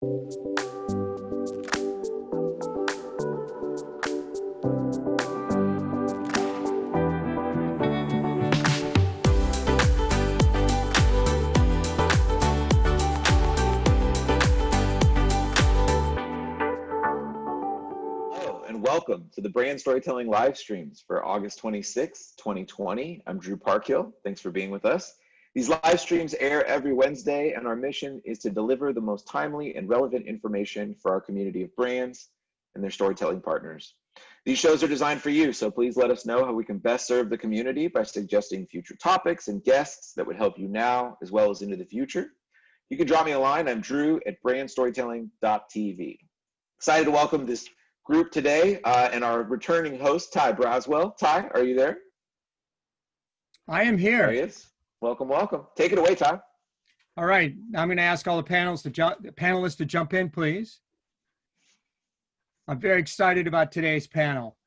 Welcome to the Brand Storytelling live streams for August 26, 2020. I'm Drew Parkhill. Thanks for being with us. These live streams air every Wednesday, and our mission is to deliver the most timely and relevant information for our community of brands and their storytelling partners. These shows are designed for you, so please let us know how we can best serve the community by suggesting future topics and guests that would help you now as well as into the future. You can drop me a line. I'm Drew at BrandStorytelling.tv. Excited to welcome this group today and our returning host, Ty Braswell. Ty, are you there? I am here. There he is. Welcome, welcome. Take it away, Ty. All right. I'm going to ask all the panelists to jump in, please. I'm very excited about today's panel.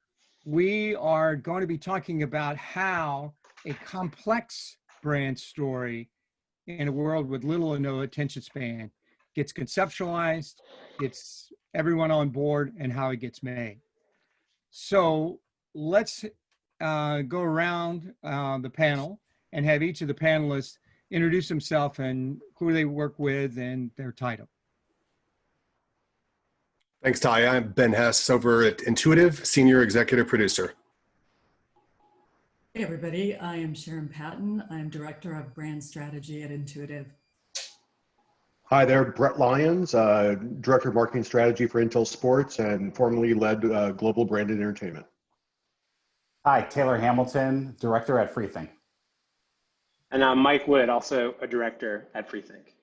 We are going to be talking about how a complex brand story in a world with little or no attention span gets conceptualized, gets everyone on board, and how it gets made. So let's go around the panel and have each of the panelists introduce themselves and who they work with and their title. Thanks, Ty. I'm Ben Hess over at Intuitive, Senior Executive Producer. Hey, everybody. I am Sharon Patin. I'm Director of Brand Strategy at Intuitive. Hi there, Brett Lyons, Director of Marketing Strategy for Intel Sports and formerly led Global Branded Entertainment. Hi, Taylor Hamilton, Director at Freethink. And I'm Mike Wood, also a Director at Freethink.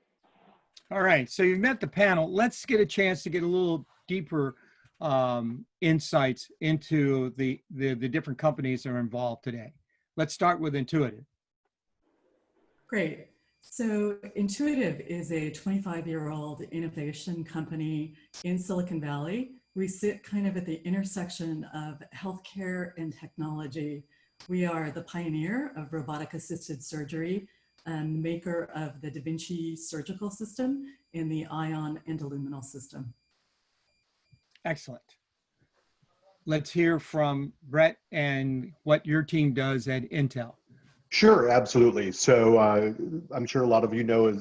All right, so you've met the panel. Let's get a chance to get a little deeper insights into the different companies that are involved today. Let's start with Intuitive. Great. So Intuitive is a 25-year-old innovation company in Silicon Valley. We sit kind of at the intersection of healthcare and technology. We are the pioneer of robotic-assisted surgery and maker of the Da Vinci surgical system and the Ion endoluminal system. Excellent. Let's hear from Brett and what your team does at Intel. Sure, absolutely. So I'm sure a lot of you know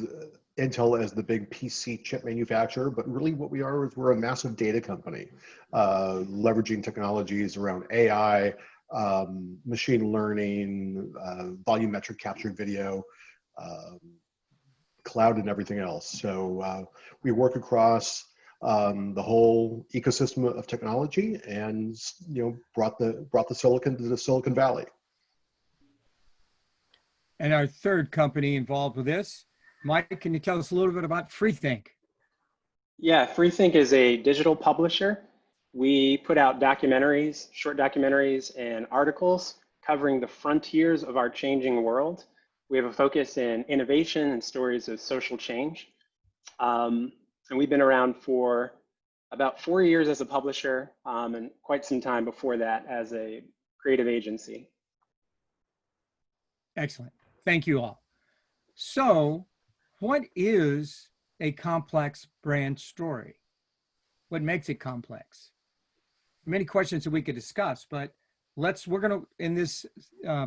Intel as the big PC chip manufacturer, but really what we are is we're a massive data company, leveraging technologies around AI, machine learning, volumetric captured video, cloud and everything else. So we work across the whole ecosystem of technology and brought the silicon to the Silicon Valley. And our third company involved with this, Mike, can you tell us a little bit about Freethink? Yeah, Freethink is a digital publisher. We put out documentaries, short documentaries, and articles covering the frontiers of our changing world. We have a focus in innovation and stories of social change. And we've been around for about 4 years as a publisher and quite some time before that as a creative agency. Excellent. Thank you all. So what is a complex brand story? What makes it complex? Many questions that we could discuss, but we're going to, in this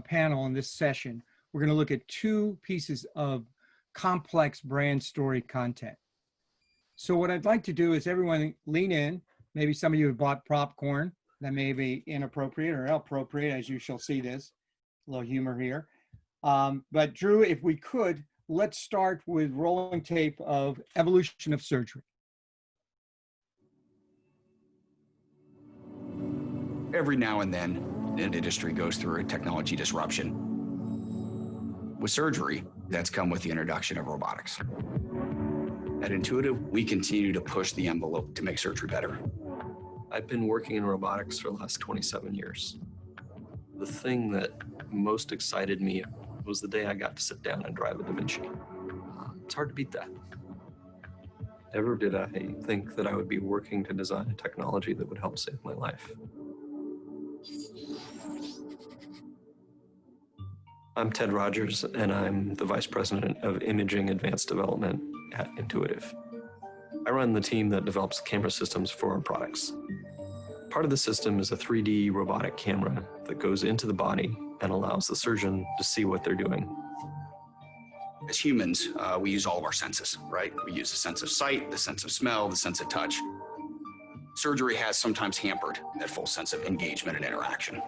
panel, in this session, we're going to look at two pieces of complex brand story content. So what I'd like to do is everyone lean in. Maybe some of you have bought popcorn. That may be inappropriate or appropriate, as you shall see this. A little humor here. But Drew, if we could, let's start with rolling tape of evolution of surgery. Every now and then, an industry goes through a technology disruption. With surgery, that's come with the introduction of robotics. At Intuitive, we continue to push the envelope to make surgery better. I've been working in robotics for the last 27 years. The thing that most excited me was the day I got to sit down and drive a Da Vinci. It's hard to beat that. Never did I think that I would be working to design a technology that would help save my life. I'm Ted Rogers, and I'm the Vice President of Imaging Advanced Development at Intuitive. I run the team that develops camera systems for our products. Part of the system is a 3D robotic camera that goes into the body and allows the surgeon to see what they're doing. As humans, we use all of our senses, right? We use the sense of sight, the sense of smell, the sense of touch. Surgery has sometimes hampered that full sense of engagement and interaction.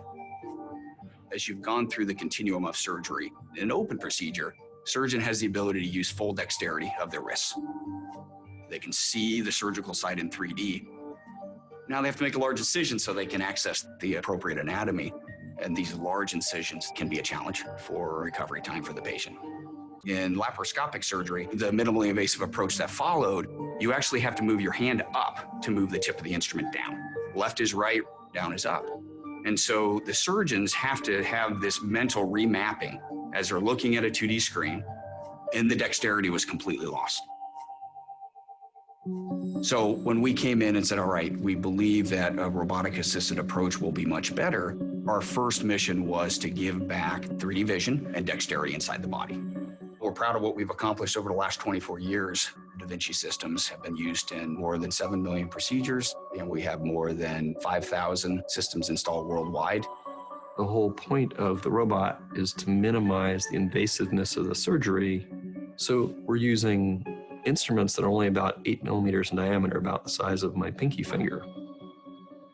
As you've gone through the continuum of surgery, in an open procedure, surgeon has the ability to use full dexterity of their wrists. They can see the surgical site in 3D. Now they have to make a large incision so they can access the appropriate anatomy. And these large incisions can be a challenge for recovery time for the patient. In laparoscopic surgery, the minimally invasive approach that followed, you actually have to move your hand up to move the tip of the instrument down. Left is right, down is up. And so the surgeons have to have this mental remapping as they're looking at a 2D screen, and the dexterity was completely lost. So when we came in and said, all right, we believe that a robotic-assisted approach will be much better, our first mission was to give back 3D vision and dexterity inside the body. We're proud of what we've accomplished over the last 24 years. Da Vinci systems have been used in more than 7 million procedures, and we have more than 5,000 systems installed worldwide. The whole point of the robot is to minimize the invasiveness of the surgery. So we're using instruments that are only about 8 millimeters in diameter, about the size of my pinky finger.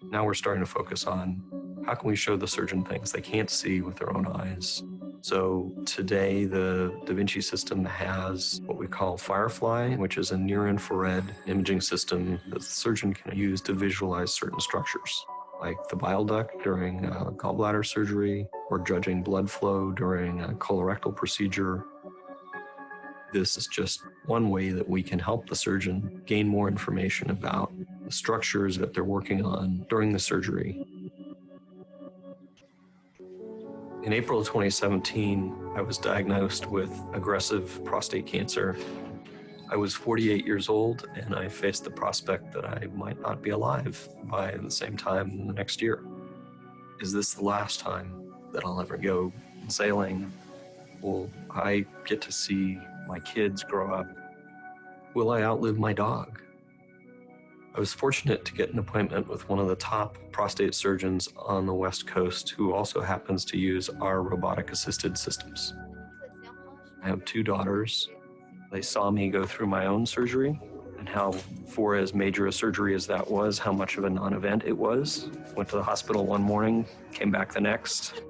Now we're starting to focus on how can we show the surgeon things they can't see with their own eyes. So today the Da Vinci system has what we call Firefly, which is a near-infrared imaging system that the surgeon can use to visualize certain structures, like the bile duct during gallbladder surgery or judging blood flow during a colorectal procedure. This is just one way that we can help the surgeon gain more information about the structures that they're working on during the surgery. In April of 2017, I was diagnosed with aggressive prostate cancer. I was 48 years old, and I faced the prospect that I might not be alive by the same time the next year. Is this the last time that I'll ever go sailing? Will I get to see my kids grow up? Will I outlive my dog? I was fortunate to get an appointment with one of the top prostate surgeons on the West Coast who also happens to use our robotic-assisted systems. I have 2 daughters. They saw me go through my own surgery and how, for as major a surgery as that was, how much of a non-event it was. Went to the hospital one morning, came back the next.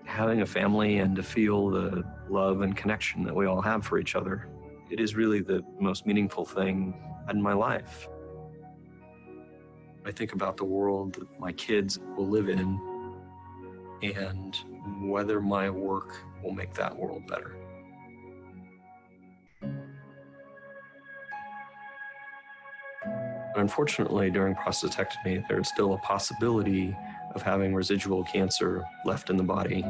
Having a family and to feel the love and connection that we all have for each other, it is really the most meaningful thing in my life. I think about the world that my kids will live in and whether my work will make that world better. Unfortunately, during prostatectomy, there's still a possibility of having residual cancer left in the body.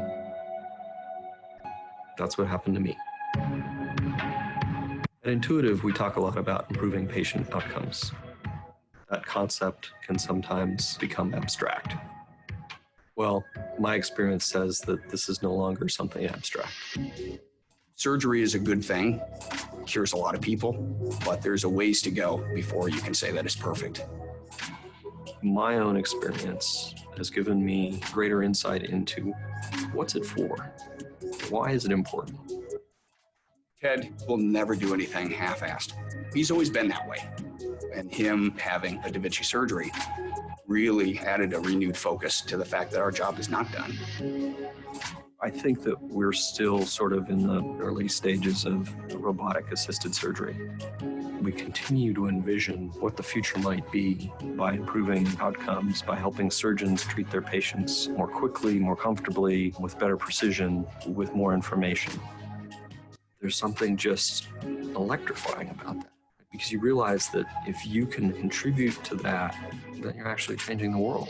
That's what happened to me. At Intuitive, we talk a lot about improving patient outcomes. That concept can sometimes become abstract. Well, my experience says that this is no longer something abstract. Surgery is a good thing, cures a lot of people, but there's a ways to go before you can say that it's perfect. My own experience has given me greater insight into what's it for? Why is it important? Ted will never do anything half-assed. He's always been that way. And him having a Da Vinci surgery really added a renewed focus to the fact that our job is not done. I think that we're still sort of in the early stages of robotic-assisted surgery. We continue to envision what the future might be by improving outcomes, by helping surgeons treat their patients more quickly, more comfortably, with better precision, with more information. There's something just electrifying about that, because you realize that if you can contribute to that, then you're actually changing the world.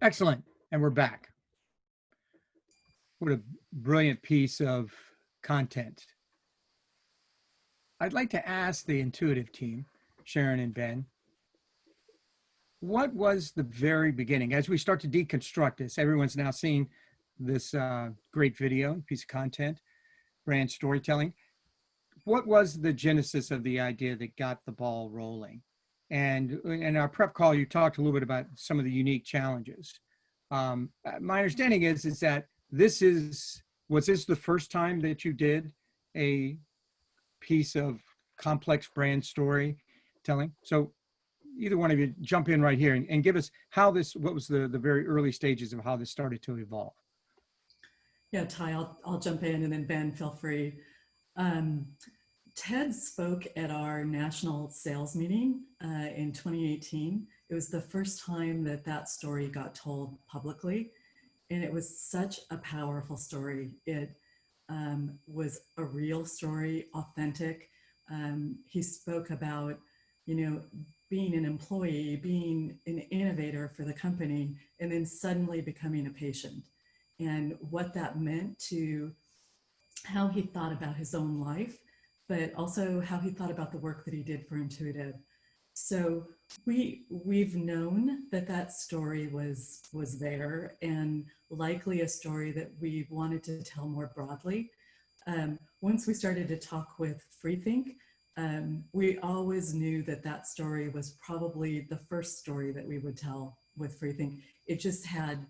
Excellent. And we're back. What a brilliant piece of content. I'd like to ask the Intuitive team, Sharon and Ben, what was the very beginning? As we start to deconstruct this, everyone's now seeing this great video, piece of content, brand storytelling. What was the genesis of the idea that got the ball rolling? And in our prep call, you talked a little bit about some of the unique challenges. My understanding is that was this the first time that you did a piece of complex brand storytelling? So either one of you jump in right here and give us what was the very early stages of how this started to evolve. Yeah, Ty, I'll jump in, and then Ben, feel free. Ted spoke at our national sales meeting in 2018. It was the first time that that story got told publicly, and it was such a powerful story. It was a real story, authentic. He spoke about, being an employee, being an innovator for the company, and then suddenly becoming a patient, and what that meant to how he thought about his own life, but also how he thought about the work that he did for Intuitive. So we've known that story was there, and likely a story that we wanted to tell more broadly. Once we started to talk with Freethink, we always knew that story was probably the first story that we would tell with Freethink. It just had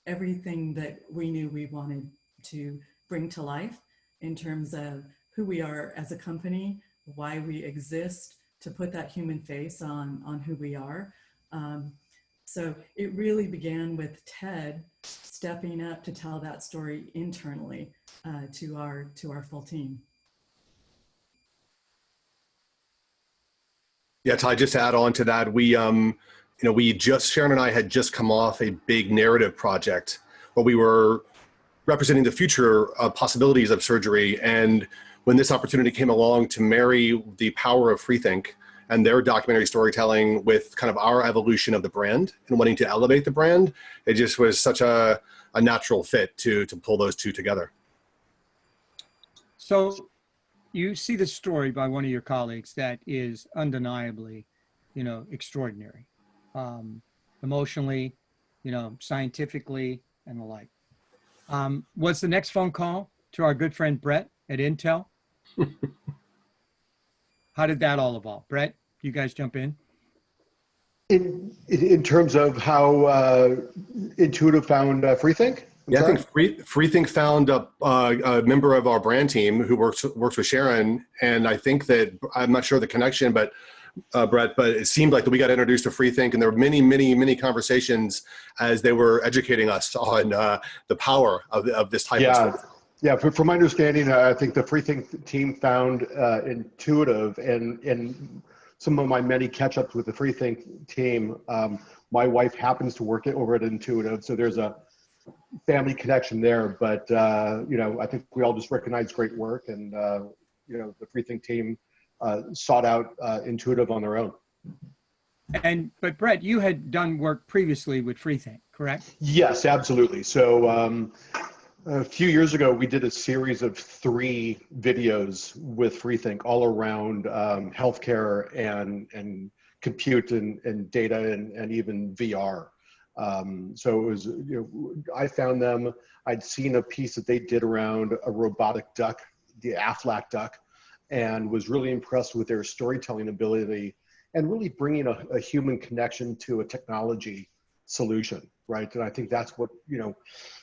everything that we knew we wanted to bring to life in terms of who we are as a company, why we exist, to put that human face on who we are. So it really began with Ted stepping up to tell that story internally to our full team. Yeah, Ty, just to add on to that, Sharon and I had just come off a big narrative project where we were representing the future possibilities of surgery. And when this opportunity came along to marry the power of Freethink and their documentary storytelling with kind of our evolution of the brand and wanting to elevate the brand, it just was such a natural fit to pull those two together. So you see the story by one of your colleagues that is undeniably, extraordinary, emotionally, scientifically, and the like. What's the next phone call to our good friend Brett at Intel? How did that all evolve? Brett, you guys jump in. In terms of how Intuitive found Freethink? Yeah, I think Freethink found a member of our brand team who works with Sharon, and I think that, I'm not sure the connection, but Brett, but it seemed like that we got introduced to Freethink, and there were many conversations as they were educating us on the power of this type of story. Yeah, from my understanding, I think the Freethink team found Intuitive, and some of my many catch-ups with the Freethink team. My wife happens to work over at Intuitive, so there's a family connection there. But I think we all just recognize great work, and the Freethink team sought out Intuitive on their own. But Brett, you had done work previously with Freethink, correct? Yes, absolutely. So a few years ago, we did a series of 3 videos with Freethink all around healthcare and compute and data and even VR. So it was, I found them. I'd seen a piece that they did around a robotic duck, the Aflac duck, and was really impressed with their storytelling ability and really bringing a human connection to a technology solution, right? And I think that's what,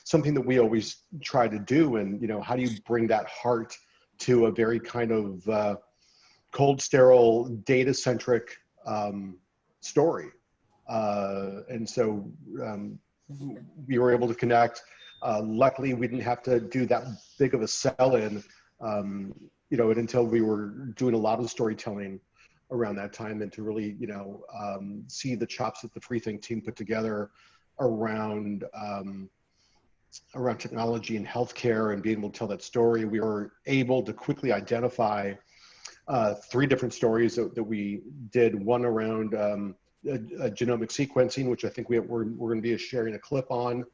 something that we always try to do. And, how do you bring that heart to a very kind of cold, sterile, data-centric story? And so we were able to connect. Luckily, we didn't have to do that big of a sell-in, until we were doing a lot of storytelling around that time, and to really, see the chops that the Freethink team put together around technology and healthcare and being able to tell that story. We were able to quickly identify 3 different stories that we did. One around genomic sequencing, which I think we're going to be sharing a clip on.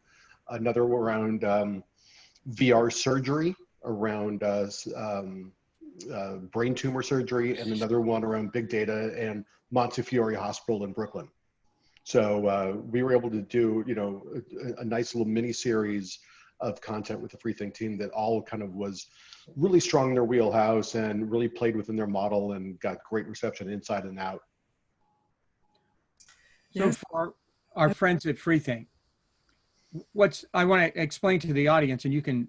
Another around VR surgery, around brain tumor surgery, and another one around big data and Montefiore Hospital in Brooklyn. So we were able to do, a nice little mini series of content with the Freethink team that all kind of was really strong in their wheelhouse and really played within their model and got great reception inside and out. So for our friends at Freethink, I want to explain to the audience, and you can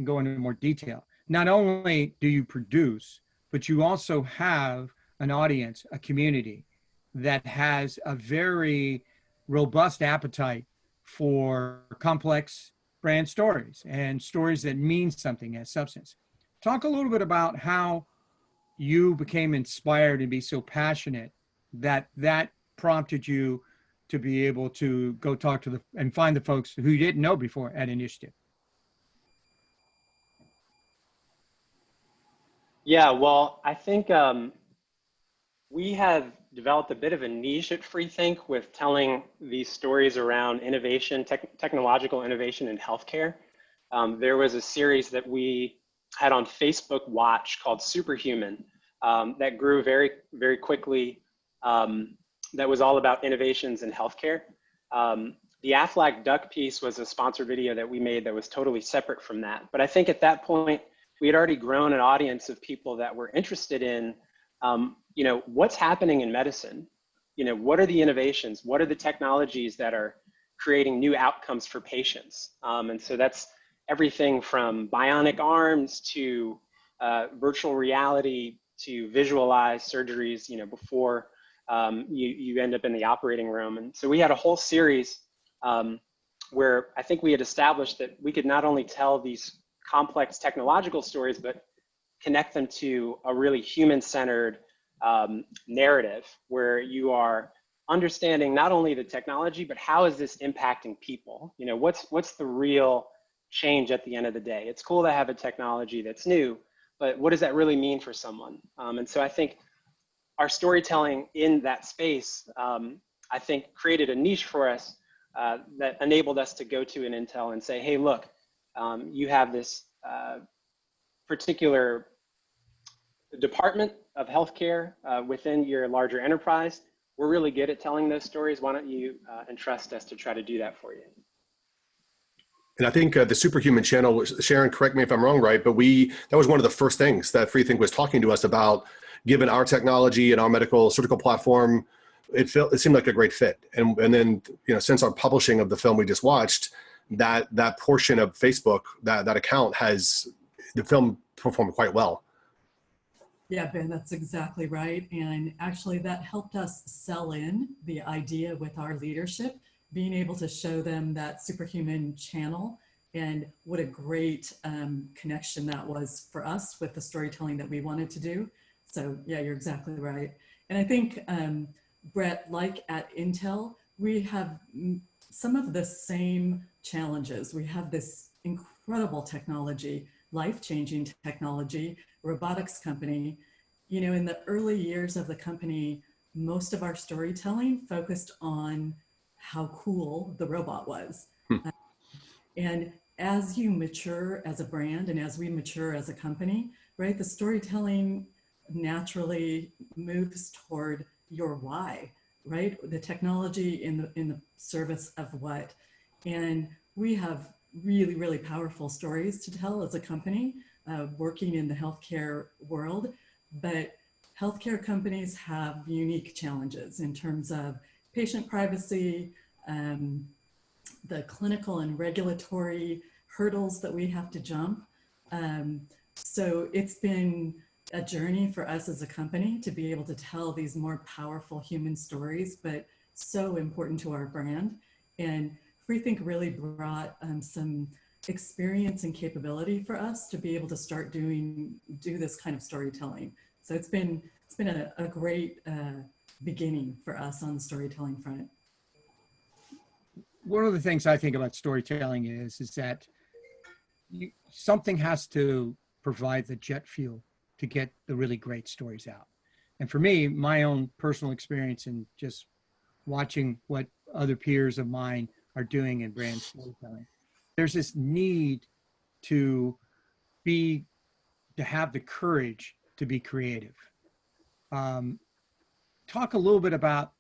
go into more detail. Not only do you produce, but you also have an audience, a community that has a very robust appetite for complex brand stories and stories that mean something as substance. Talk a little bit about how you became inspired and be so passionate that prompted you to be able to go talk to and find the folks who you didn't know before at Initiative. Yeah, well, I think we have developed a bit of a niche at Freethink with telling these stories around innovation, technological innovation in healthcare. There was a series that we had on Facebook Watch called Superhuman that grew very, very quickly. That was all about innovations in healthcare. The Aflac Duck piece was a sponsored video that we made that was totally separate from that. But I think at that point, we had already grown an audience of people that were interested in, what's happening in medicine? What are the innovations? What are the technologies that are creating new outcomes for patients? And so that's everything from bionic arms to virtual reality to visualize surgeries, before you end up in the operating room. And so we had a whole series where I think we had established that we could not only tell these complex technological stories, but connect them to a really human-centered narrative where you are understanding not only the technology, but how is this impacting people? What's the real change at the end of the day? It's cool to have a technology that's new, but what does that really mean for someone? And so I think our storytelling in that space, I think created a niche for us that enabled us to go to an Intel and say, hey, look, you have this particular department of healthcare within your larger enterprise. We're really good at telling those stories. Why don't you entrust us to try to do that for you? And I think the Superhuman channel, Sharon, correct me if I'm wrong, right? But that was one of the first things that Freethink was talking to us about, given our technology and our medical surgical platform. It seemed like a great fit. And then, since our publishing of the film we just watched, that portion of Facebook, that account the film performed quite well. Yeah, Ben, that's exactly right. And actually that helped us sell in the idea with our leadership, being able to show them that Superhuman channel and what a great connection that was for us with the storytelling that we wanted to do. So yeah, you're exactly right. And I think, Brett, like at Intel, we have some of the same challenges. We have this incredible technology, life-changing technology, robotics company. In the early years of the company, most of our storytelling focused on how cool the robot was. And as you mature as a brand and as we mature as a company, right, the storytelling naturally moves toward your why, right? The technology in the service of what. And we have really, really powerful stories to tell as a company working in the healthcare world, but healthcare companies have unique challenges in terms of patient privacy, the clinical and regulatory hurdles that we have to jump. So it's been a journey for us as a company to be able to tell these more powerful human stories, but so important to our brand. And Freethink really brought some experience and capability for us to be able to start do this kind of storytelling. So it's been a great beginning for us on the storytelling front. One of the things I think about storytelling is that something has to provide the jet fuel to get the really great stories out. And for me, my own personal experience in just watching what other peers of mine are doing in brand storytelling, there's this need to have the courage to be creative. Talk a little bit about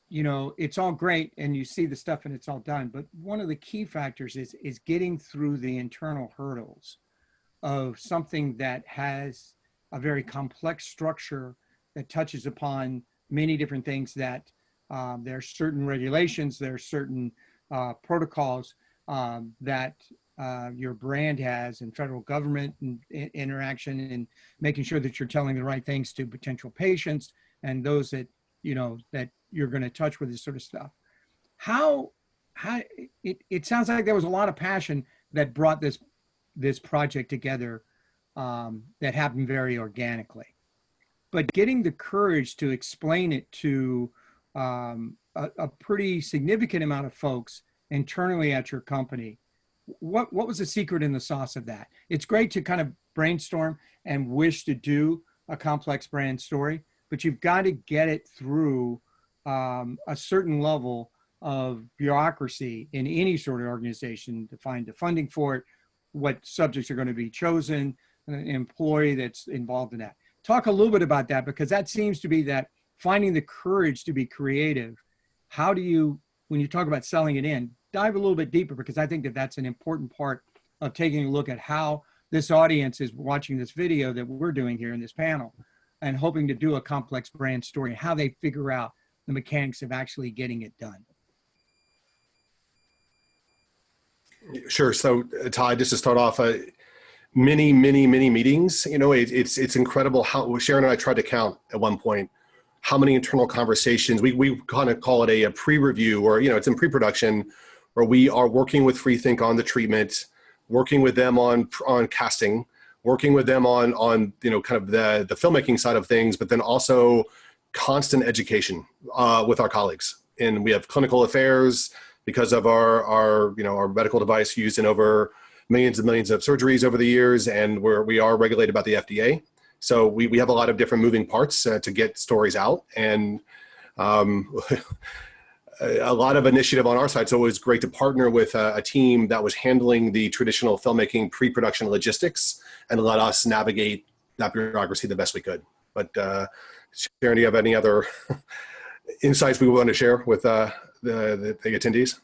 you know, it's all great and you see the stuff and it's all done, but one of the key factors is getting through the internal hurdles of something that has a very complex structure that touches upon many different things that there are certain regulations, there are certain protocols that your brand has, and federal government and interaction, and making sure that you're telling the right things to potential patients and those that, you know, that you're going to touch with this sort of stuff. How it sounds like there was a lot of passion that brought this project together, that happened very organically. But getting the courage to explain it to a pretty significant amount of folks internally at your company, what was the secret in the sauce of that? It's great to kind of brainstorm and wish to do a complex brand story, but you've got to get it through a certain level of bureaucracy in any sort of organization to find the funding for it, what subjects are going to be chosen, an employee that's involved in that. Talk a little bit about that, because that seems to be that finding the courage to be creative. How do you, when you talk about selling it in, dive a little bit deeper, because I think that that's an important part of taking a look at how this audience is watching this video that we're doing here in this panel and hoping to do a complex brand story, how they figure out the mechanics of actually getting it done. Sure. So Todd, just to start off, many meetings. You know, it's incredible how Sharon and I tried to count at one point how many internal conversations. We kind of call it a pre-review, or, you know, it's in pre-production, where we are working with Freethink on the treatment, working with them on casting, working with them on you know, kind of the filmmaking side of things, but then also constant education with our colleagues. And we have clinical affairs because of our you know, our medical device used in over millions and millions of surgeries over the years, and we are regulated by the FDA. So we have a lot of different moving parts to get stories out, and a lot of initiative on our side. So it was great to partner with a team that was handling the traditional filmmaking pre-production logistics and let us navigate that bureaucracy the best we could. But Sharon, do you have any other insights we want to share with the attendees?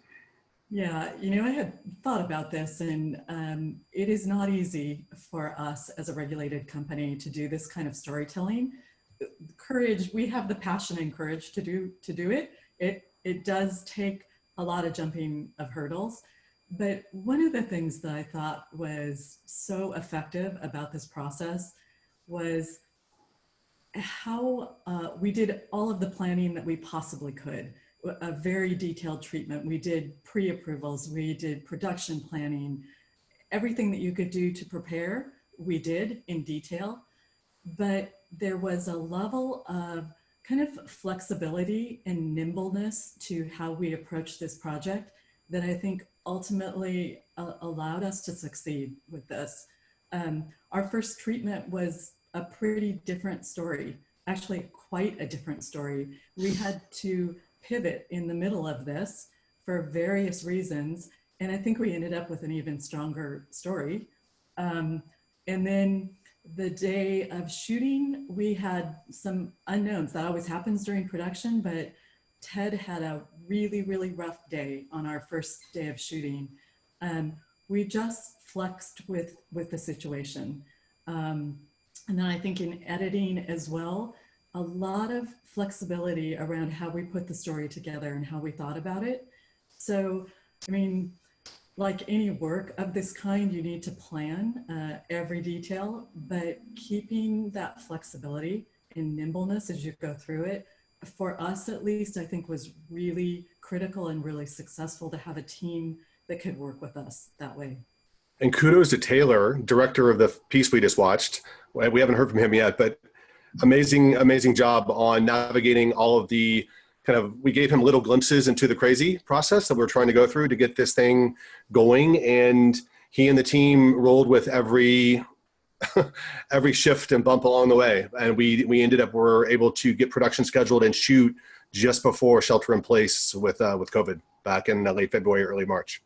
Yeah, you know, I had thought about this, and it is not easy for us as a regulated company to do this kind of storytelling. Courage, we have the passion and courage to do it. It does take a lot of jumping of hurdles, but one of the things that I thought was so effective about this process was how we did all of the planning that we possibly could. A very detailed treatment. We did pre-approvals, we did production planning, everything that you could do to prepare, we did in detail. But there was a level of kind of flexibility and nimbleness to how we approached this project that I think ultimately allowed us to succeed with this. Our first treatment was a pretty different story, actually quite a different story. We had to pivot in the middle of this for various reasons, and I think we ended up with an even stronger story. And then the day of shooting, we had some unknowns. That always happens during production, but Ted had a really rough day on our first day of shooting. We just flexed with the situation. And then I think in editing as well, a lot of flexibility around how we put the story together and how we thought about it. So, I mean, like any work of this kind, you need to plan every detail, but keeping that flexibility and nimbleness as you go through it, for us at least, I think was really critical and really successful to have a team that could work with us that way. And kudos to Taylor, director of the piece we just watched. We haven't heard from him yet, but amazing job on navigating all of the we gave him little glimpses into the crazy process that we're trying to go through to get this thing going. And he and the team rolled with every shift and bump along the way. And we ended up, were able to get production scheduled and shoot just before shelter in place with COVID back in late February, early March.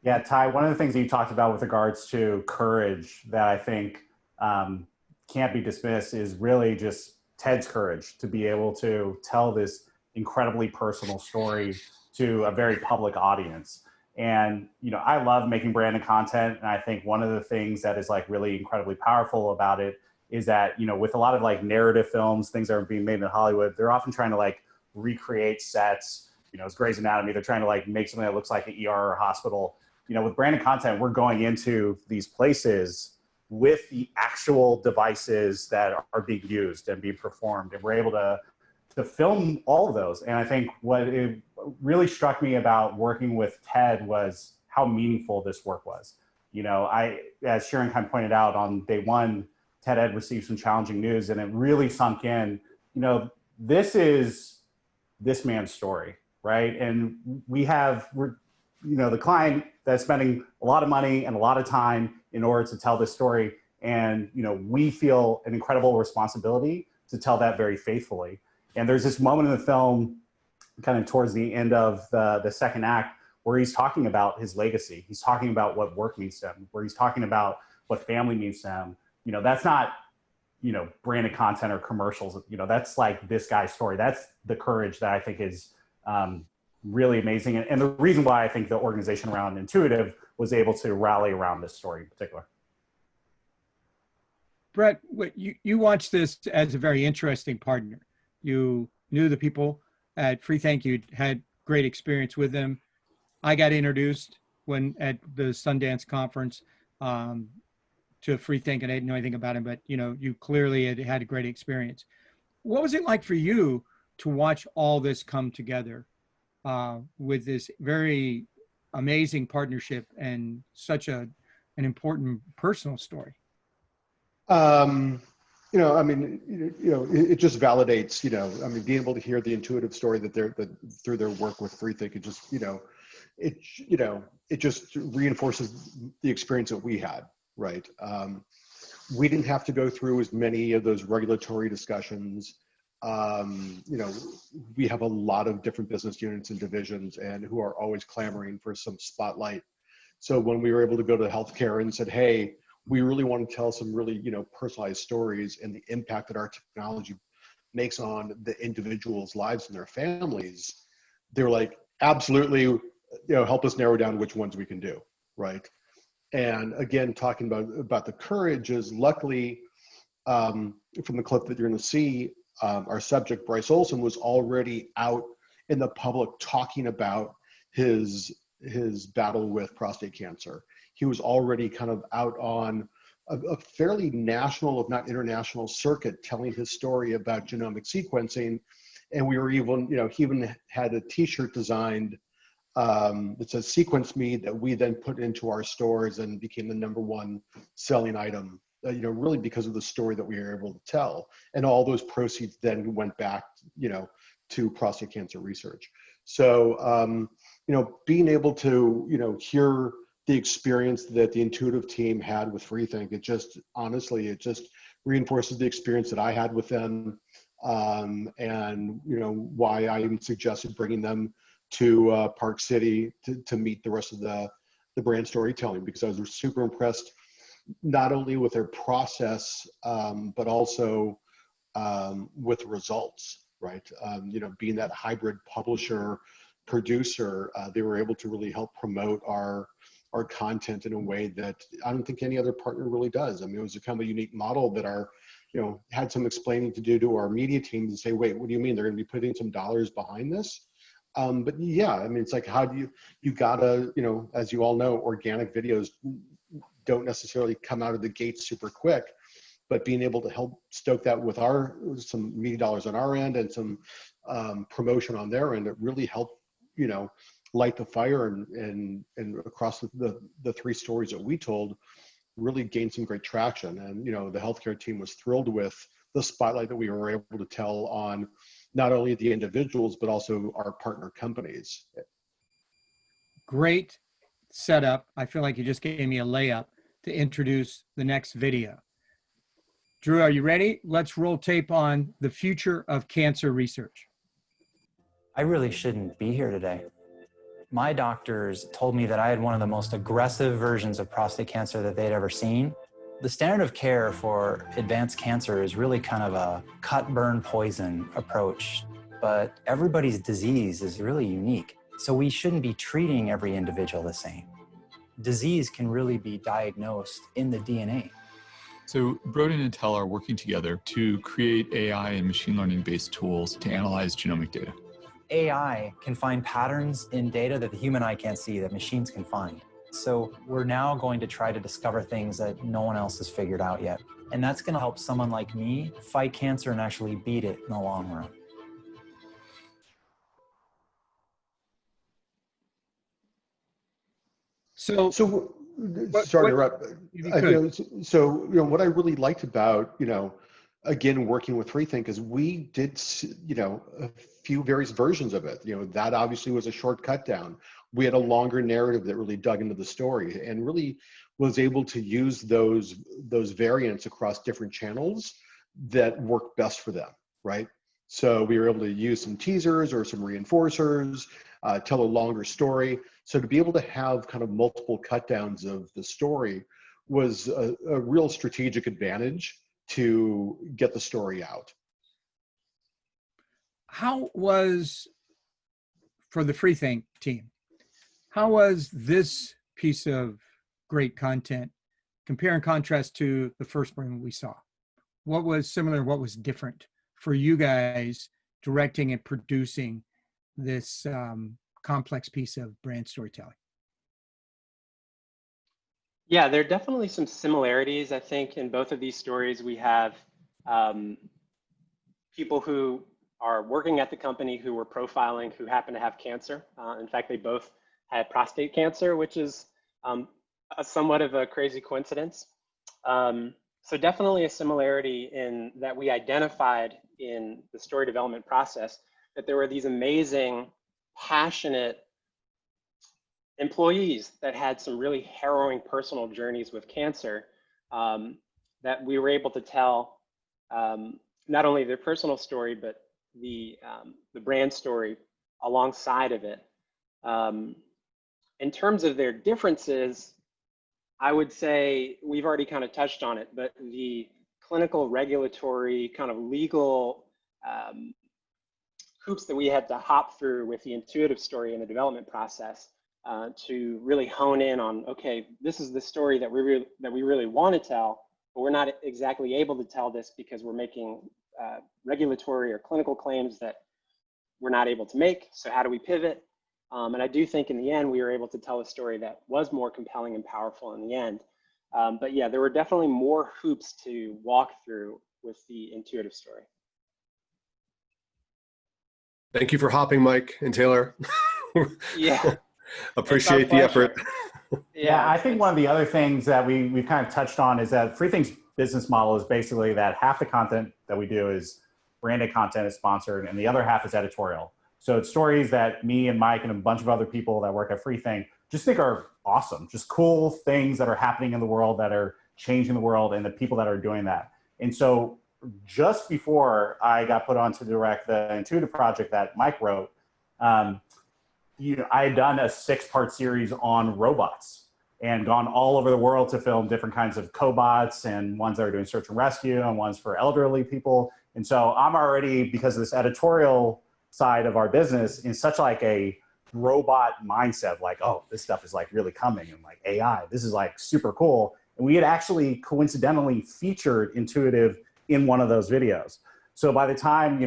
Yeah, Ty, one of the things that you talked about with regards to courage that I think can't be dismissed is really just Ted's courage to be able to tell this incredibly personal story to a very public audience. And, you know, I love making branded content. And I think one of the things that is like really incredibly powerful about it is that, you know, with a lot of like narrative films, things that are being made in Hollywood, they're often trying to like recreate sets. You know, it's Grey's Anatomy. They're trying to like make something that looks like an ER or a hospital. You know, with branded content, we're going into these places with the actual devices that are being used and being performed. And we're able to film all of those. And I think what it really struck me about working with TED was how meaningful this work was. You know, as Sharon kind of pointed out, on day one, TED Ed received some challenging news, and it really sunk in, you know, this is this man's story, right? And we're, you know, the client that's spending a lot of money and a lot of time in order to tell this story. And, you know, we feel an incredible responsibility to tell that very faithfully. And there's this moment in the film, kind of towards the end of the second act, where he's talking about his legacy. He's talking about what work means to him, where he's talking about what family means to him. You know, that's not, you know, branded content or commercials. You know, that's like this guy's story. That's the courage that I think is really amazing. And the reason why I think the organization around Intuitive was able to rally around this story in particular. Brett, you watched this as a very interesting partner. You knew the people at Freethink. You had great experience with them. I got introduced when at the Sundance conference to Freethink, and I didn't know anything about him, but you know, you clearly had a great experience. What was it like for you to watch all this come together with this very amazing partnership and such an important personal story? You know, I mean, you know, it just validates, you know, I mean, being able to hear the Intuitive story that through their work with Freethink, it just, it just reinforces the experience that we had, right? We didn't have to go through as many of those regulatory discussions. You know, we have a lot of different business units and divisions and who are always clamoring for some spotlight. So when we were able to go to healthcare and said, hey, we really want to tell some really, you know, personalized stories and the impact that our technology makes on the individuals' lives and their families, they're like, absolutely, you know, help us narrow down which ones we can do, right? And again, talking about the courage is luckily, from the clip that you're going to see, our subject, Bryce Olson, was already out in the public talking about his battle with prostate cancer. He was already kind of out on a fairly national, if not international, circuit telling his story about genomic sequencing. And we were even, you know, he even had a t-shirt designed that says "Sequence Me," that we then put into our stores and became the #1 selling item, you know, really because of the story that we were able to tell. And all those proceeds then went back, you know, to prostate cancer research. So, you know, being able to, you know, hear the experience that the Intuitive team had with Freethink, it just, honestly, it just reinforces the experience that I had with them. And, you know, why I even suggested bringing them to Park City to meet the rest of the brand storytelling, because I was super impressed, not only with their process, but also with results, right? You know, being that hybrid publisher producer, they were able to really help promote our content in a way that I don't think any other partner really does. I mean, it was a kind of a unique model that you know, had some explaining to do to our media team to say, wait, what do you mean they're going to be putting some dollars behind this? But yeah, I mean, it's like, how do you gotta, you know, as you all know, organic videos don't necessarily come out of the gate super quick, but being able to help stoke that with some media dollars on our end and some promotion on their end, it really helped, you know, light the fire and across the 3 stories that we told, really gained some great traction. And, you know, the healthcare team was thrilled with the spotlight that we were able to tell on not only the individuals, but also our partner companies. Great setup. I feel like you just gave me a layup to introduce the next video. Drew, are you ready? Let's roll tape on the future of cancer research. I really shouldn't be here today. My doctors told me that I had one of the most aggressive versions of prostate cancer that they'd ever seen. The standard of care for advanced cancer is really kind of a cut, burn, poison approach. but everybody's disease is really unique. So we shouldn't be treating every individual the same. Disease can really be diagnosed in the DNA. So Broden and Intel are working together to create AI and machine learning based tools to analyze genomic data. AI can find patterns in data that the human eye can't see, that machines can find. So we're now going to try to discover things that no one else has figured out yet. And that's going to help someone like me fight cancer and actually beat it in the long run. So sorry to interrupt. What I really liked about, again, working with Freethink is we did, a few various versions of it. That obviously was a short cut down. We had a longer narrative that really dug into the story and really was able to use those variants across different channels that work best for them, right? So we were able to use some teasers or some reinforcers, tell a longer story. So to be able to have kind of multiple cut downs of the story was a real strategic advantage to get the story out. How was, for the Freethink team, how was this piece of great content compare and contrast to the first one we saw? What was similar, what was different for you guys directing and producing this complex piece of brand storytelling? Yeah, there are definitely some similarities. I think in both of these stories, we have people who are working at the company who were profiling who happen to have cancer. In fact, they both had prostate cancer, which is somewhat of a crazy coincidence. So definitely a similarity in that we identified in the story development process that there were these amazing, passionate employees that had some really harrowing personal journeys with cancer that we were able to tell not only their personal story, but the brand story alongside of it. In terms of their differences, I would say we've already kind of touched on it, but the clinical, regulatory, kind of legal hoops that we had to hop through with the intuitive story in the development process to really hone in on, okay, this is the story that we really want to tell, but we're not exactly able to tell this because we're making regulatory or clinical claims that we're not able to make. So how do we pivot? And I do think in the end, we were able to tell a story that was more compelling and powerful in the end. But yeah, there were definitely more hoops to walk through with the intuitive story. Thank you for hopping, Mike and Taylor. Yeah. Appreciate the effort. Yeah, I think one of the other things that we've kind of touched on is that Freethink's business model is basically that half the content that we do is branded content, is sponsored, and the other half is editorial. So it's stories that me and Mike and a bunch of other people that work at Freethink just think are awesome, just cool things that are happening in the world that are changing the world and the people that are doing that. And so just before I got put on to direct the Intuitive project that Mike wrote, I had done a 6-part series on robots and gone all over the world to film different kinds of cobots and ones that are doing search and rescue and ones for elderly people. And so I'm already, because of this editorial side of our business, in such like a robot mindset, like, oh, this stuff is like really coming, and like AI, this is like super cool. And we had actually coincidentally featured Intuitive in one of those videos. So by the time,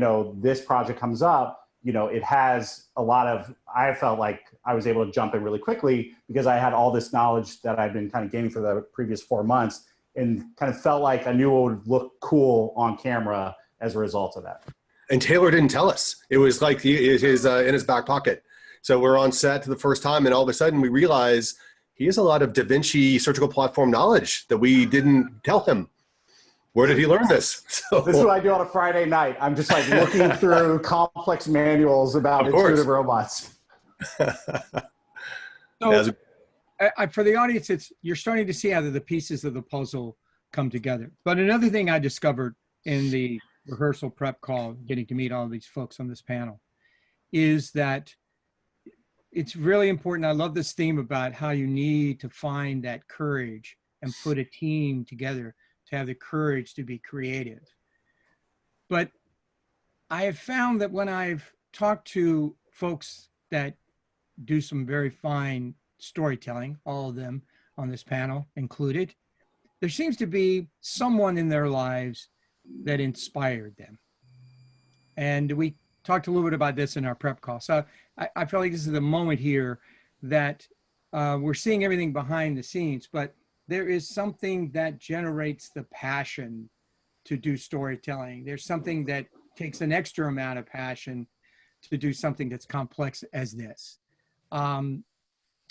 this project comes up, it has a lot of, I felt like I was able to jump in really quickly because I had all this knowledge that I'd been kind of gaining for the previous 4 months and kind of felt like I knew it would look cool on camera as a result of that. And Taylor didn't tell us. It was like in his back pocket. So we're on set the first time, and all of a sudden we realize he has a lot of Da Vinci surgical platform knowledge that we didn't tell him. Where did he learn this? So, this is what I do on a Friday night. I'm just like looking through complex manuals about intuitive robots. So, for the audience, you're starting to see how the pieces of the puzzle come together. But another thing I discovered in the rehearsal prep call, getting to meet all these folks on this panel, is that it's really important. I love this theme about how you need to find that courage and put a team together to have the courage to be creative. But I have found that when I've talked to folks that do some very fine storytelling, all of them on this panel included, there seems to be someone in their lives that inspired them. And we talked a little bit about this in our prep call. So I feel like this is the moment here that we're seeing everything behind the scenes, but there is something that generates the passion to do storytelling. There's something that takes an extra amount of passion to do something that's complex as this. I'm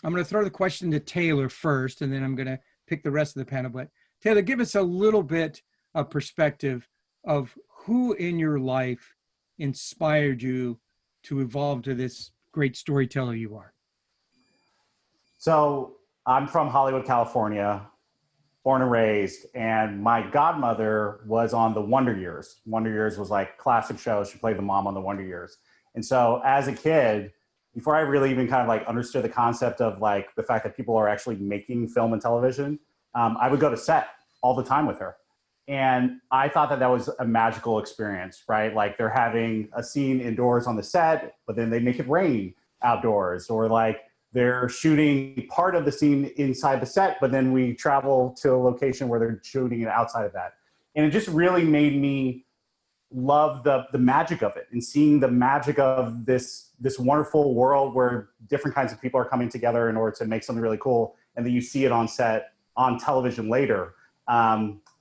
going to throw the question to Taylor first, and then I'm going to pick the rest of the panel. But Taylor, give us a little bit of perspective of who in your life inspired you to evolve to this great storyteller you are. So I'm from Hollywood, California, born and raised, and my godmother was on the Wonder Years. Wonder Years was like classic show. She played the mom on the Wonder Years. And so as a kid, before I really even kind of like understood the concept of like the fact that people are actually making film and television, I would go to set all the time with her. And I thought that that was a magical experience, right? Like they're having a scene indoors on the set, but then they make it rain outdoors, or like they're shooting part of the scene inside the set, but then we travel to a location where they're shooting it outside of that. And it just really made me love the magic of it, and seeing the magic of this wonderful world where different kinds of people are coming together in order to make something really cool. And then you see it on set, on television later.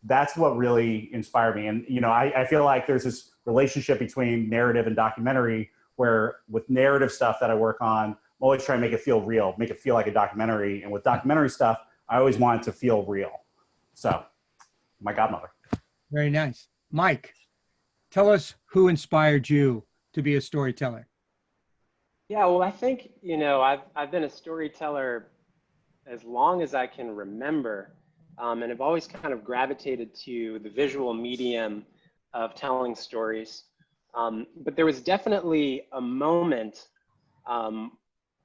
That's what really inspired me. And, you know, I feel like there's this relationship between narrative and documentary, where with narrative stuff that I work on, I'm always trying to make it feel real, make it feel like a documentary. And with documentary stuff, I always want it to feel real. So, my godmother. Very nice. Mike, tell us who inspired you to be a storyteller. Yeah, well, I think, you know, I've been a storyteller as long as I can remember, and I've always kind of gravitated to the visual medium of telling stories. But there was definitely a moment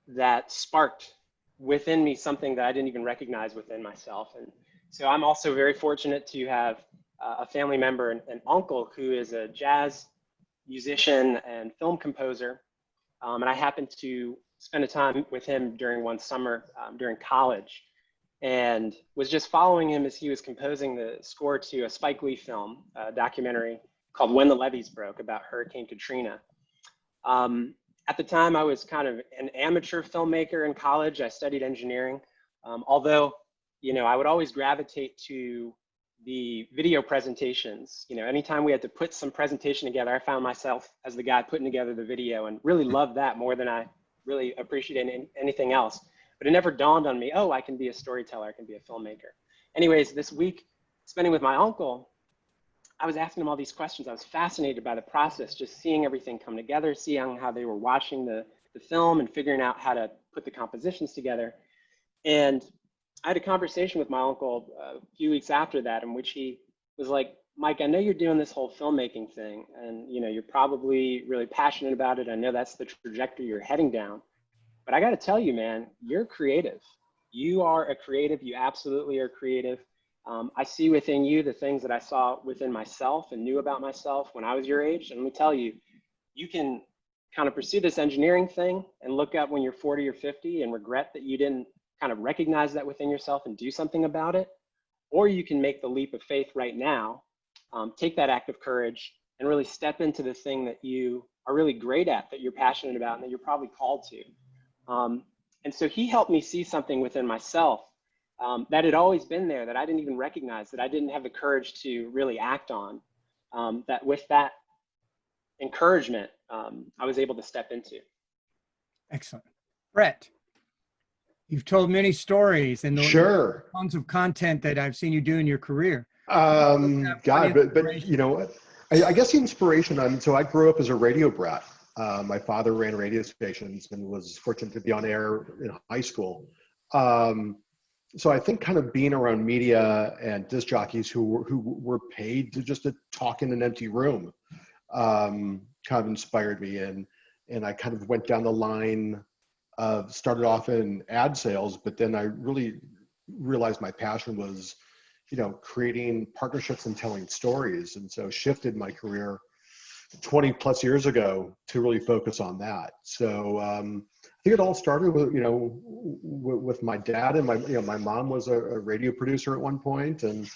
that sparked within me something that I didn't even recognize within myself. And so I'm also very fortunate to have a family member, an uncle, who is a jazz musician and film composer. And I happened to spend a time with him during one summer during college, and was just following him as he was composing the score to a Spike Lee film, a documentary called When the Levees Broke, about Hurricane Katrina. At the time, I was kind of an amateur filmmaker in college. I studied engineering, although, you know, I would always gravitate to the video presentations. You know, anytime we had to put some presentation together, I found myself as the guy putting together the video, and really loved that more than I really appreciated anything else. But it never dawned on me, oh, I can be a storyteller, I can be a filmmaker. Anyways, this week, spending with my uncle, I was asking him all these questions. I was fascinated by the process, just seeing everything come together, seeing how they were watching the film and figuring out how to put the compositions together. And I had a conversation with my uncle a few weeks after that, in which he was like, Mike, I know you're doing this whole filmmaking thing, and you know, you're probably really passionate about it. I know that's the trajectory you're heading down. But I got to tell you, man, you're creative. You are a creative. You absolutely are creative. I see within you the things that I saw within myself and knew about myself when I was your age. And let me tell you, you can kind of pursue this engineering thing and look up when you're 40 or 50 and regret that you didn't kind of recognize that within yourself and do something about it. Or you can make the leap of faith right now, take that act of courage, and really step into the thing that you are really great at, that you're passionate about, and that you're probably called to. And so he helped me see something within myself that had always been there, that I didn't even recognize, that I didn't have the courage to really act on, that with that encouragement, I was able to step into. Excellent. Brett, you've told many stories and Sure. tons of content that I've seen you do in your career. God, but you know, I guess the inspiration, so I grew up as a radio brat. My father ran radio stations and was fortunate to be on air in high school. So I think kind of being around media and disc jockeys who were paid to talk in an empty room kind of inspired me. And I kind of went down the line of, started off in ad sales, but then I really realized my passion was, you know, creating partnerships and telling stories. And so shifted my career 20 plus years ago to really focus on that. So I think it all started with, with my dad, and my mom was a radio producer at one point. And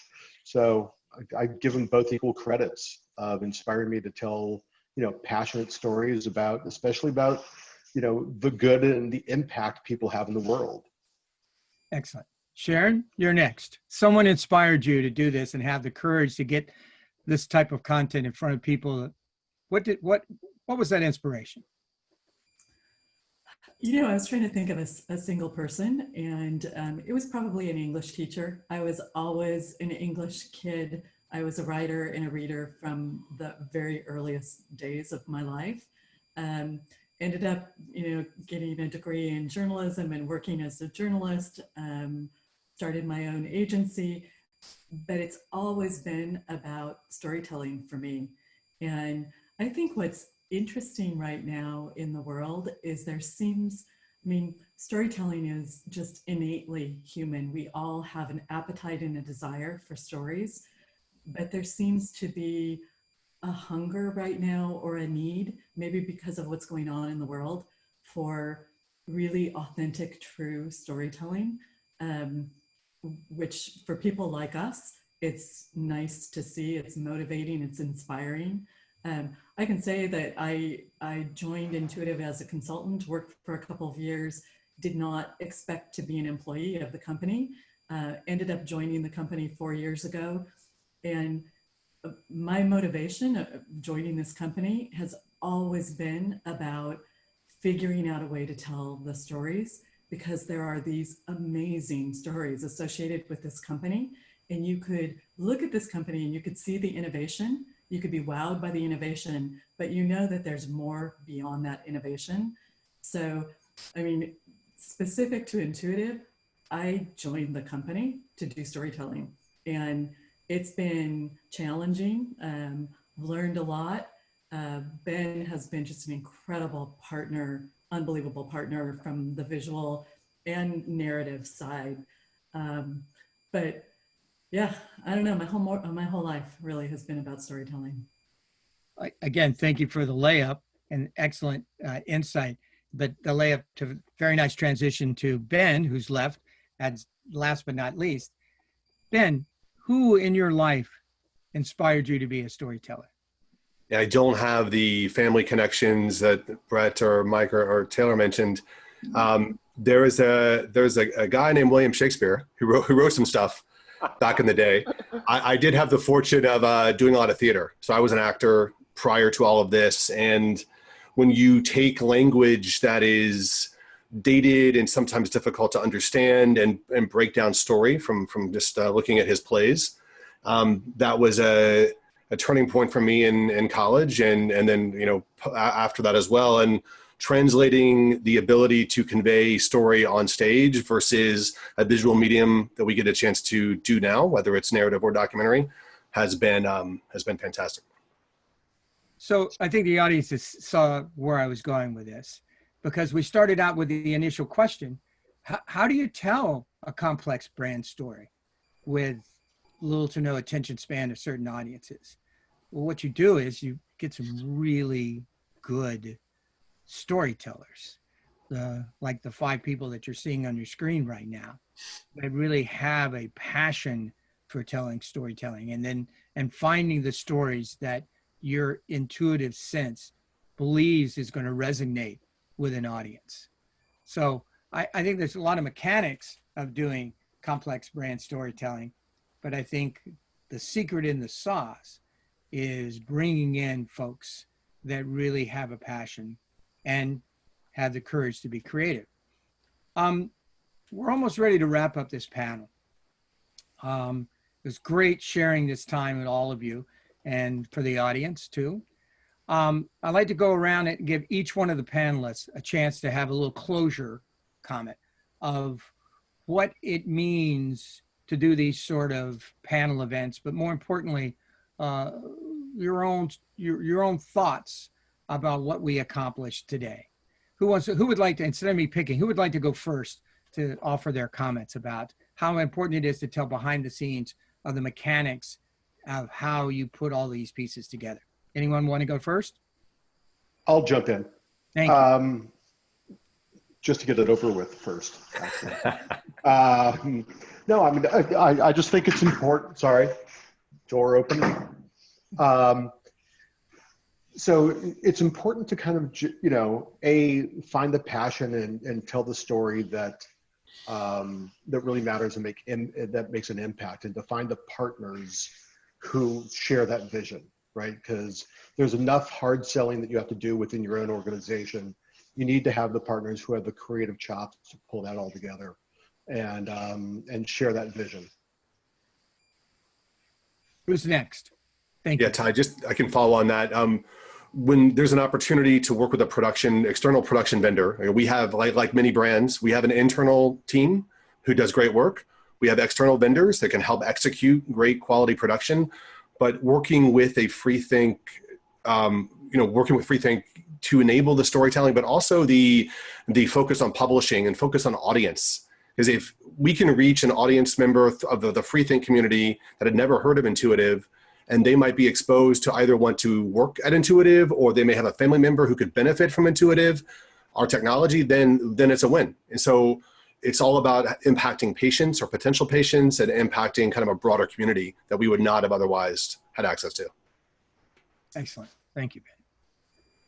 so I give them both equal credits of inspiring me to tell, passionate stories about, especially about, the good and the impact people have in the world. Excellent. Sharon, you're next. Someone inspired you to do this and have the courage to get this type of content in front of people. What was that inspiration? I was trying to think of a single person, and it was probably an English teacher. I was always an English kid. I was a writer and a reader from the very earliest days of my life. Ended up, getting a degree in journalism and working as a journalist. Started my own agency, but it's always been about storytelling for me. And I think what's interesting right now in the world is storytelling is just innately human. We all have an appetite and a desire for stories, but there seems to be a hunger right now, or a need, maybe because of what's going on in the world, for really authentic, true storytelling, which for people like us, it's nice to see, it's motivating, it's inspiring. I can say that I joined Intuitive as a consultant, worked for a couple of years, did not expect to be an employee of the company, ended up joining the company 4 years ago. And my motivation of joining this company has always been about figuring out a way to tell the stories, because there are these amazing stories associated with this company. And you could look at this company and you could see the innovation, you could be wowed by the innovation, but you know that there's more beyond that innovation. So, specific to Intuitive, I joined the company to do storytelling, and it's been challenging. Learned a lot. Ben has been just an incredible partner, unbelievable partner from the visual and narrative side. But yeah, I don't know, my whole life really has been about storytelling. Again, thank you for the layup and excellent insight. But the layup to very nice transition to Ben, who's left, and last but not least. Ben, who in your life inspired you to be a storyteller? Yeah, I don't have the family connections that Brett or Mike or Taylor mentioned. There's a guy named William Shakespeare who wrote some stuff back in the day. I did have the fortune of doing a lot of theater. So I was an actor prior to all of this. And when you take language that is dated and sometimes difficult to understand and break down story from just looking at his plays, that was a turning point for me in college, and then after that as well, and translating the ability to convey story on stage versus a visual medium that we get a chance to do now, whether it's narrative or documentary, has been fantastic. So I think the audience saw where I was going with this, because we started out with the initial question: how do you tell a complex brand story with little to no attention span of certain audiences? Well, what you do is you get some really good storytellers, like the 5 people that you're seeing on your screen right now, that really have a passion for telling storytelling, and finding the stories that your intuitive sense believes is going to resonate with an audience. So I think there's a lot of mechanics of doing complex brand storytelling, but I think the secret in the sauce is bringing in folks that really have a passion and have the courage to be creative. We're almost ready to wrap up this panel. It was great sharing this time with all of you and for the audience too. I'd like to go around and give each one of the panelists a chance to have a little closure comment of what it means to do these sort of panel events, but more importantly, your own thoughts about what we accomplished today. Who would like to, instead of me picking, who would like to go first to offer their comments about how important it is to tell behind the scenes of the mechanics of how you put all these pieces together? Anyone want to go first? I'll jump in. Thank you. Just to get it over with first, actually. No, I mean, I just think it's important. Sorry, door open. So it's important to kind of, you know, find the passion and tell the story that that really matters and that makes an impact, and to find the partners who share that vision, right? Because there's enough hard selling that you have to do within your own organization. You need to have the partners who have the creative chops to pull that all together and share that vision. Who's next? Thank you. Yeah, Ty, I can follow on that. When there's an opportunity to work with a external production vendor, we have, like many brands, we have an internal team who does great work. We have external vendors that can help execute great quality production, but working with a Freethink, working with Freethink to enable the storytelling, but also the focus on publishing and focus on audience. Because if we can reach an audience member of the Freethink community that had never heard of Intuitive, and they might be exposed to either want to work at Intuitive, or they may have a family member who could benefit from Intuitive, our technology, then it's a win. And so it's all about impacting patients or potential patients and impacting kind of a broader community that we would not have otherwise had access to. Excellent. Thank you, Ben.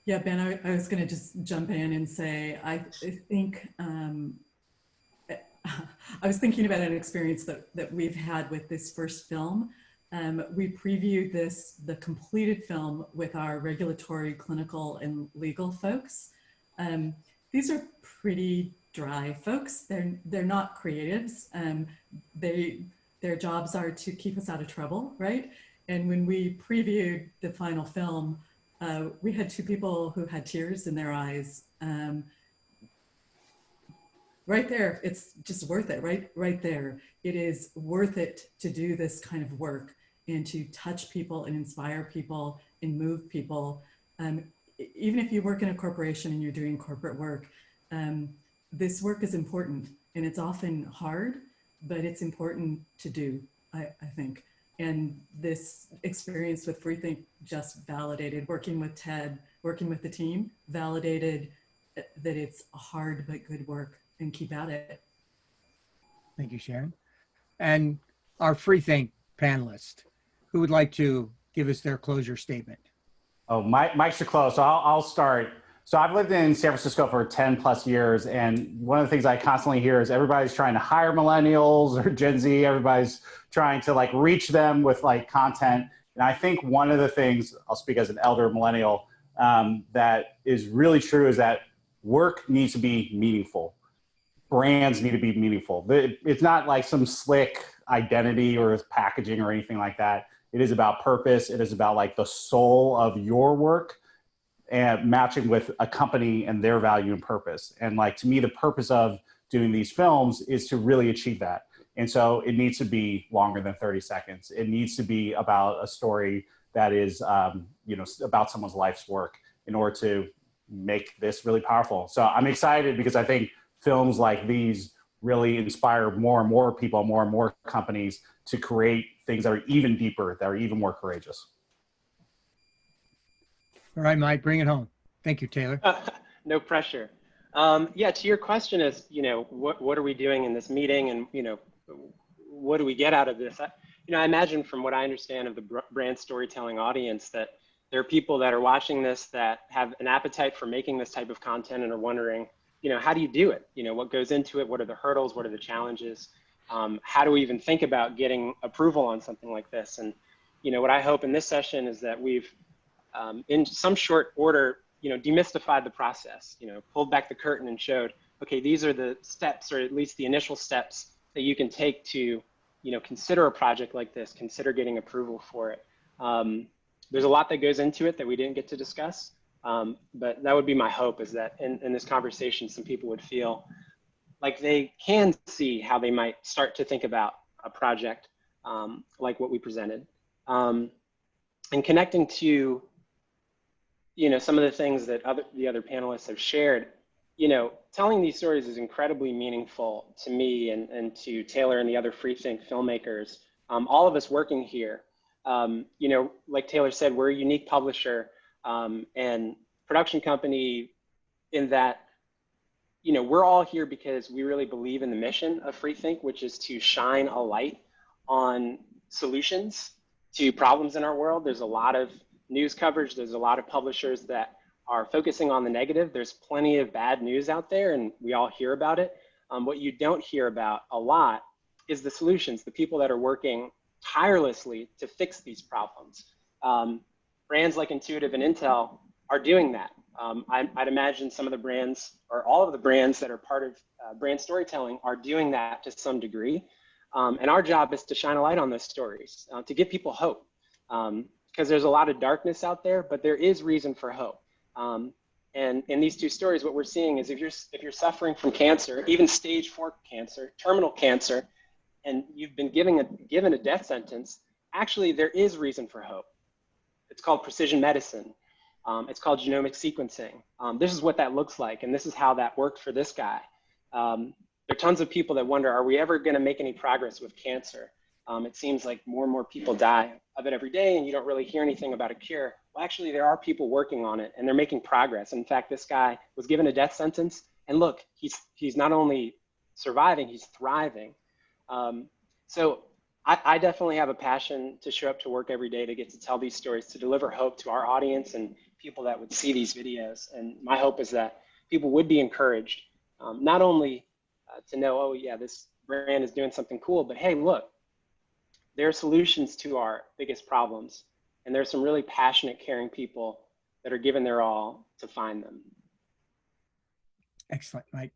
Yeah, Ben, I was going to just jump in and say, I think, I was thinking about an experience that we've had with this first film. We previewed the completed film with our regulatory, clinical, and legal folks. These are pretty dry folks. They're not creatives. Their jobs are to keep us out of trouble, right? And when we previewed the final film, we had two people who had tears in their eyes. Right there, it's just worth it, right there. It is worth it to do this kind of work and to touch people and inspire people and move people. Even if you work in a corporation and you're doing corporate work, this work is important, and it's often hard, but it's important to do, I think. And this experience with Freethink just validated, working with Ted, working with the team, validated that it's hard but good work, and keep at it. Thank you, Sharon. And our Freethink panelists, who would like to give us their closure statement? Oh, Mike's are close, so I'll start. So I've lived in San Francisco for 10 plus years, and one of the things I constantly hear is everybody's trying to hire millennials or Gen Z, everybody's trying to like reach them with like content. And I think one of the things, I'll speak as an elder millennial, that is really true is that work needs to be meaningful. Brands need to be meaningful. It's not like some slick identity or packaging or anything like that. It is about purpose. It is about like the soul of your work and matching with a company and their value and purpose. And like, to me, the purpose of doing these films is to really achieve that. And so it needs to be longer than 30 seconds. It needs to be about a story that is, about someone's life's work in order to make this really powerful. So I'm excited because I think films like these really inspire more and more people, more and more companies to create things that are even deeper, that are even more courageous. All right, Mike, bring it home. Thank you, Taylor. No pressure. Yeah, to your question is, what are we doing in this meeting, and, what do we get out of this? I imagine, from what I understand of the brand storytelling audience, that there are people that are watching this that have an appetite for making this type of content and are wondering, how do you do it? What goes into it? What are the hurdles? What are the challenges? How do we even think about getting approval on something like this? And, what I hope in this session is that we've, in some short order, demystified the process, pulled back the curtain and showed, okay, these are the steps, or at least the initial steps that you can take to, consider a project like this, consider getting approval for it. There's a lot that goes into it that we didn't get to discuss, but that would be my hope, is that in this conversation, some people would feel like they can see how they might start to think about a project like what we presented. And connecting to, some of the things that the other panelists have shared, telling these stories is incredibly meaningful to me and to Taylor and the other Freethink filmmakers, all of us working here. You know, like Taylor said, we're a unique publisher and production company in that, you know, we're all here because we really believe in the mission of Freethink, which is to shine a light on solutions to problems in our world. There's a lot of news coverage. There's a lot of publishers that are focusing on the negative. There's plenty of bad news out there, and we all hear about it. What you don't hear about a lot is the solutions, the people that are working tirelessly to fix these problems. Brands like Intuitive and Intel are doing that. I'd imagine some of the brands, or all of the brands that are part of brand storytelling, are doing that to some degree. And our job is to shine a light on those stories, to give people hope. Because there's a lot of darkness out there, but there is reason for hope. And in these two stories, what we're seeing is if you're suffering from cancer, even stage 4 cancer, terminal cancer, and you've been given a death sentence, actually there is reason for hope. It's called precision medicine. It's called genomic sequencing. This is what that looks like, and this is how that worked for this guy. There are tons of people that wonder, are we ever going to make any progress with cancer? It seems like more and more people die of it every day, and you don't really hear anything about a cure. Well, actually, there are people working on it, and they're making progress. In fact, this guy was given a death sentence, and look, he's not only surviving, he's thriving. So I definitely have a passion to show up to work every day to get to tell these stories, to deliver hope to our audience and people that would see these videos. And my hope is that people would be encouraged, not only to know, oh yeah, this brand is doing something cool, but hey, look, there are solutions to our biggest problems. And there's some really passionate, caring people that are giving their all to find them. Excellent, Mike.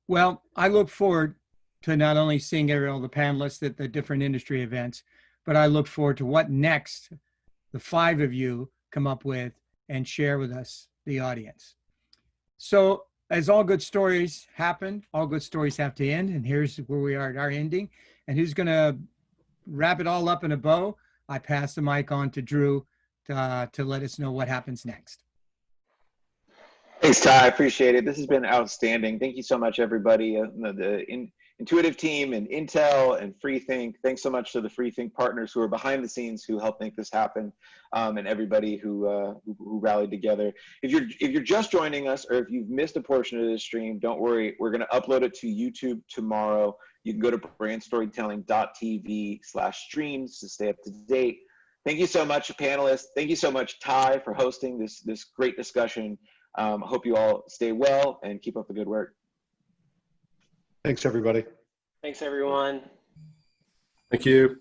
Well, I look forward to not only seeing all the panelists at the different industry events, but I look forward to what next the 5 of you come up with and share with us, the audience. So as all good stories happen, all good stories have to end. And here's where we are at our ending. And who's going to wrap it all up in a bow? I pass the mic on to Drew to let us know what happens next. Thanks, Ty. I appreciate it. This has been outstanding. Thank you so much, everybody. The Intuitive team and Intel and Freethink. Thanks so much to the Freethink partners who are behind the scenes who helped make this happen, and everybody who rallied together. If you're just joining us, or if you've missed a portion of this stream, don't worry. We're going to upload it to YouTube tomorrow. You can go to BrandStorytelling.tv/streams to stay up to date. Thank you so much, panelists. Thank you so much, Ty, for hosting this great discussion. I hope you all stay well and keep up the good work. Thanks, everybody. Thanks, everyone. Thank you.